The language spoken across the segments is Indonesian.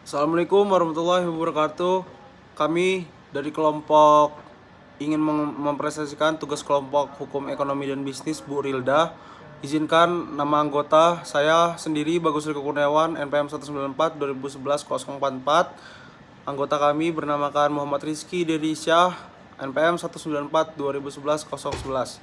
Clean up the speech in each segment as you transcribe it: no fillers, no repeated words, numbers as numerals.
Assalamualaikum warahmatullahi wabarakatuh. Kami dari kelompok ingin mempresentasikan tugas kelompok hukum ekonomi dan bisnis Bu Rilda. Izinkan nama anggota saya sendiri Bagus Riko Kurniawan, NPM 194 2011 044. Anggota kami bernamakan Muhammad Rizky Derisya, NPM 194 2011 011.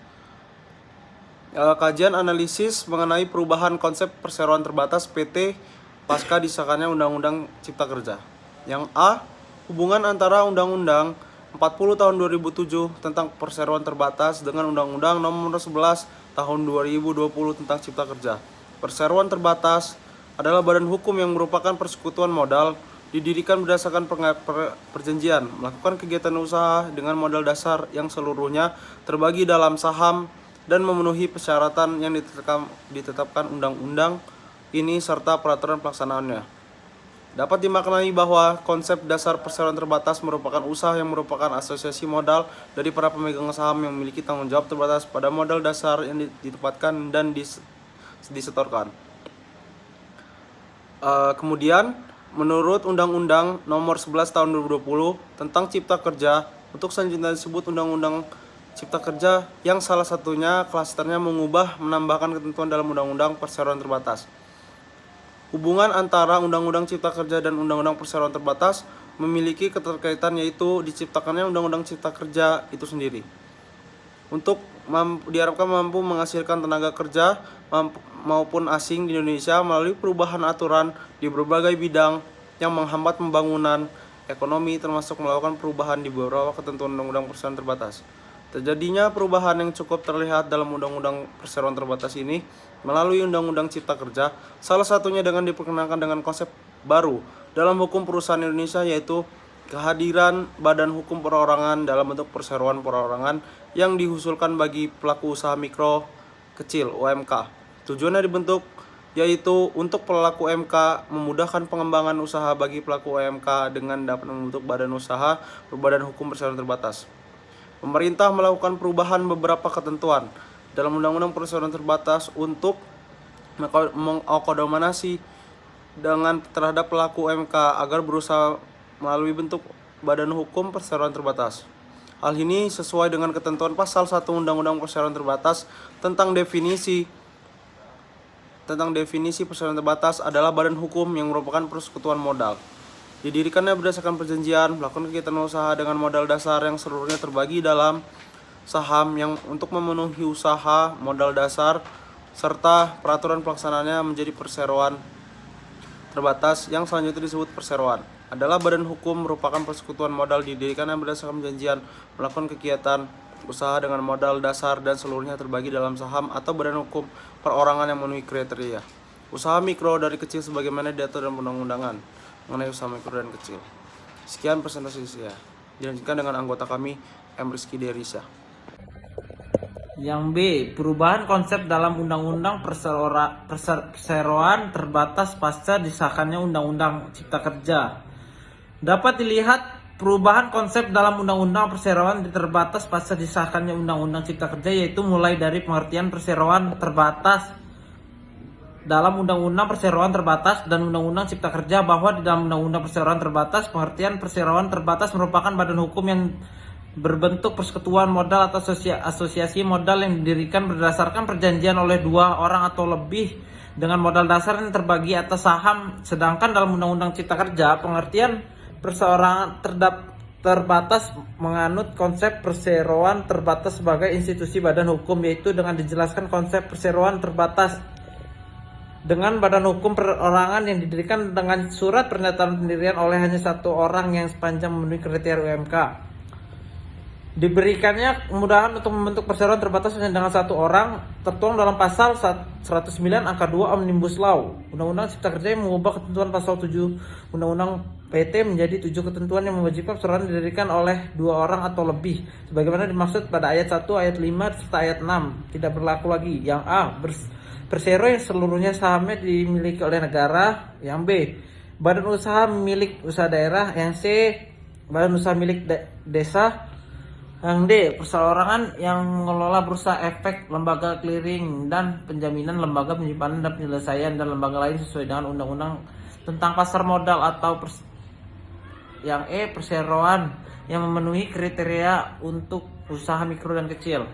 Kajian analisis mengenai perubahan konsep perseroan terbatas PT pasca disahkannya Undang-Undang Cipta Kerja. Yang A, hubungan antara Undang-Undang 40 tahun 2007 tentang perseroan terbatas dengan Undang-Undang Nomor 11 tahun 2020 tentang Cipta Kerja. Perseroan terbatas adalah badan hukum yang merupakan persekutuan modal didirikan berdasarkan perjanjian melakukan kegiatan usaha dengan modal dasar yang seluruhnya terbagi dalam saham dan memenuhi persyaratan yang ditetapkan undang-undang ini serta peraturan pelaksanaannya. Dapat dimaknai bahwa konsep dasar perseroan terbatas merupakan usaha yang merupakan asosiasi modal dari para pemegang saham yang memiliki tanggung jawab terbatas pada modal dasar yang ditempatkan dan disetorkan. Kemudian, menurut Undang-Undang Nomor 11 Tahun 2020 tentang Cipta Kerja, untuk selanjutnya disebut Undang-Undang Cipta Kerja yang salah satunya klasternya mengubah menambahkan ketentuan dalam Undang-Undang Perseroan Terbatas. Hubungan antara Undang-Undang Cipta Kerja dan Undang-Undang Perseroan Terbatas memiliki keterkaitan, yaitu diciptakannya Undang-Undang Cipta Kerja itu sendiri untuk diharapkan mampu menghasilkan tenaga kerja maupun asing di Indonesia melalui perubahan aturan di berbagai bidang yang menghambat pembangunan ekonomi, termasuk melakukan perubahan di beberapa ketentuan Undang-Undang Perseroan Terbatas. Terjadinya perubahan yang cukup terlihat dalam Undang-Undang Perseroan Terbatas ini melalui Undang-Undang Cipta Kerja, salah satunya dengan diperkenalkan dengan konsep baru dalam hukum perusahaan Indonesia, yaitu kehadiran Badan Hukum Perorangan dalam bentuk perseroan perorangan yang diusulkan bagi pelaku usaha mikro kecil (UMK). Tujuannya dibentuk yaitu untuk pelaku UMK memudahkan pengembangan usaha bagi pelaku UMK dengan dapat membentuk badan usaha berbadan hukum perseroan terbatas. Pemerintah melakukan perubahan beberapa ketentuan dalam Undang-Undang Perseroan Terbatas untuk mengakomodasi dengan terhadap pelaku UMK agar berusaha melalui bentuk badan hukum perseroan terbatas. Hal ini sesuai dengan ketentuan pasal 1 Undang-Undang Perseroan Terbatas tentang definisi perseroan terbatas adalah badan hukum yang merupakan persekutuan modal. Didirikannya berdasarkan perjanjian melakukan kegiatan usaha dengan modal dasar yang seluruhnya terbagi dalam saham yang untuk memenuhi usaha modal dasar serta peraturan pelaksanaannya menjadi perseroan terbatas yang selanjutnya disebut perseroan. Adalah badan hukum merupakan persekutuan modal didirikannya berdasarkan perjanjian melakukan kegiatan usaha dengan modal dasar dan seluruhnya terbagi dalam saham atau badan hukum perorangan yang memenuhi kriteria. Usaha mikro dari kecil sebagaimana diatur dalam undang-undangan mengenai usaha mikro dan kecil. Sekian presentasi saya. Dilanjutkan dengan anggota kami, M. Rizky Derisya. Yang B, perubahan konsep dalam Undang-Undang Perseroan Terbatas pasca disahkannya Undang-Undang Cipta Kerja. Dapat dilihat perubahan konsep dalam Undang-Undang Perseroan Terbatas pasca disahkannya Undang-Undang Cipta Kerja, yaitu mulai dari pengertian perseroan terbatas dalam Undang-Undang Perseroan Terbatas dan Undang-Undang Cipta Kerja, bahwa di dalam Undang-Undang Perseroan Terbatas pengertian perseroan terbatas merupakan badan hukum yang berbentuk persekutuan modal atau asosiasi modal yang didirikan berdasarkan perjanjian oleh dua orang atau lebih dengan modal dasar yang terbagi atas saham. Sedangkan dalam Undang-Undang Cipta Kerja pengertian perseroan terbatas menganut konsep perseroan terbatas sebagai institusi badan hukum, yaitu dengan dijelaskan konsep perseroan terbatas dengan badan hukum perorangan yang didirikan dengan surat pernyataan pendirian oleh hanya satu orang yang sepanjang memenuhi kriteria UMK. Diberikannya kemudahan untuk membentuk perseroan terbatas hanya dengan satu orang, tertuang dalam pasal 109 angka 2 Omnibus Law Undang-Undang Cipta Kerja yang mengubah ketentuan pasal 7 Undang-Undang PT menjadi 7 ketentuan yang mewajibkan perseroan didirikan oleh dua orang atau lebih sebagaimana dimaksud pada ayat 1, ayat 5 serta ayat 6 tidak berlaku lagi. Yang A, persero yang seluruhnya sahamnya dimiliki oleh negara. Yang B, badan usaha milik usaha daerah. Yang C, badan usaha milik desa. Yang D, perseorangan yang mengelola bursa efek, lembaga clearing dan penjaminan, lembaga penyimpanan dan penyelesaian, dan lembaga lain sesuai dengan Undang-Undang tentang pasar modal atau yang perseroan yang memenuhi kriteria untuk usaha mikro dan kecil.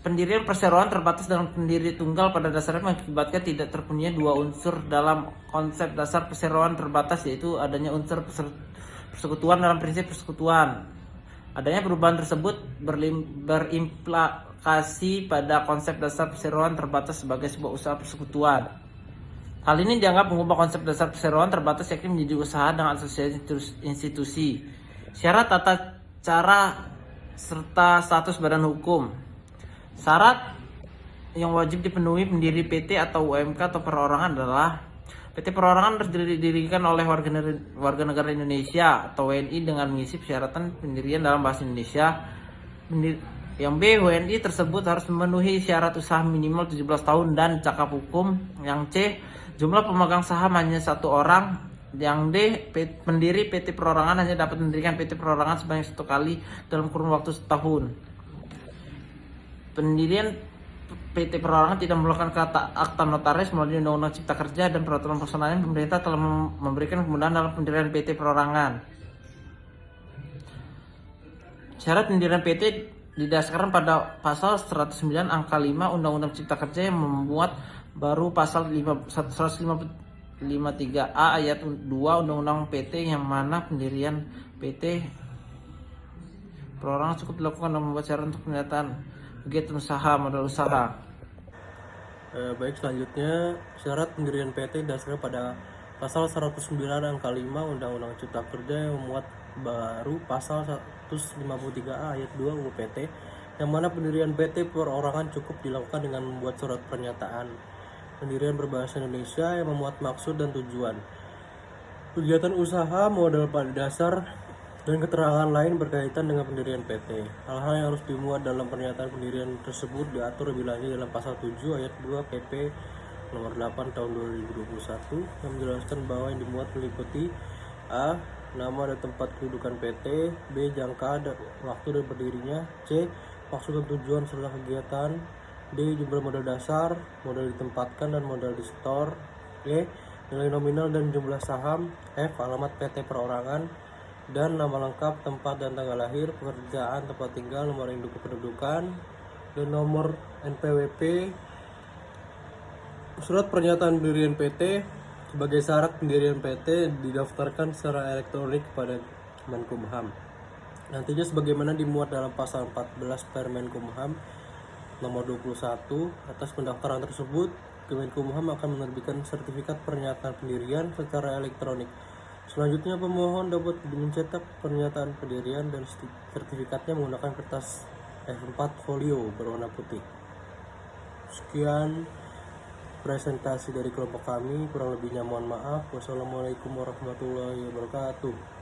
Pendirian perseroan terbatas dengan pendiri tunggal pada dasarnya mengakibatkan tidak terpenuhinya dua unsur dalam konsep dasar perseroan terbatas, yaitu adanya unsur persekutuan dalam prinsip persekutuan. Adanya perubahan tersebut berimplikasi pada konsep dasar perseroan terbatas sebagai sebuah usaha persekutuan. Hal ini dianggap mengubah konsep dasar perseroan terbatas yakni menjadi usaha dengan asosiasi institusi, syarat tata cara serta status badan hukum. Syarat yang wajib dipenuhi pendiri PT atau UMK atau perorangan adalah PT perorangan harus didirikan oleh warga negara Indonesia atau WNI dengan mengisi persyaratan pendirian dalam bahasa Indonesia. Yang B, WNI tersebut harus memenuhi syarat usaha minimal 17 tahun dan cakap hukum. Yang C, jumlah pemegang saham hanya 1 orang. Yang D, pendiri PT perorangan hanya dapat mendirikan PT perorangan sebanyak 1 kali dalam kurun waktu setahun. Pendirian PT perorangan tidak memerlukan akta notaris melalui Undang-Undang Cipta Kerja dan peraturan pelaksanaannya. Pemerintah telah memberikan kemudahan dalam pendirian PT perorangan. Syarat pendirian PT didasarkan pada pasal 109 angka 5 Undang-Undang Cipta Kerja yang memuat baru pasal 153A ayat 2 Undang-Undang PT, yang mana pendirian PT perorangan cukup dilakukan dan membuat syarat untuk pendataan kegiatan usaha, modal usaha. Baik, selanjutnya syarat pendirian PT didasarkan pada pasal 109 angka 5 Undang-Undang Cipta Kerja yang memuat baru pasal 153A ayat 2 UU PT, yang mana pendirian PT perorangan cukup dilakukan dengan membuat surat pernyataan pendirian berbahasa Indonesia yang memuat maksud dan tujuan kegiatan usaha, modal pada dasar, dan keterangan lain berkaitan dengan pendirian PT. Hal-hal yang harus dimuat dalam pernyataan pendirian tersebut diatur lebih lanjut dalam pasal 7 ayat 2 PP nomor 8 tahun 2021 yang menjelaskan bahwa yang dimuat meliputi A. Nama dan tempat kedudukan PT, B. Jangka dan waktu dan berdirinya, C. Maksud dan tujuan serta kegiatan, D. Jumlah modal dasar, modal ditempatkan dan modal disetor, E. Nilai nominal dan jumlah saham, F. Alamat PT perorangan, dan nama lengkap, tempat dan tanggal lahir, pekerjaan, tempat tinggal, nomor induk kependudukan, dan nomor NPWP. Surat pernyataan pendirian PT sebagai syarat pendirian PT didaftarkan secara elektronik kepada Kemenkumham. Nantinya sebagaimana dimuat dalam pasal 14 Permenkumham nomor 21. Atas pendaftaran tersebut, Kemenkumham akan menerbitkan sertifikat pernyataan pendirian secara elektronik. Selanjutnya, pemohon dapat mencetak pernyataan pendirian dan sertifikatnya menggunakan kertas F4 folio berwarna putih. Sekian presentasi dari kelompok kami, kurang lebihnya mohon maaf. Wassalamualaikum warahmatullahi wabarakatuh.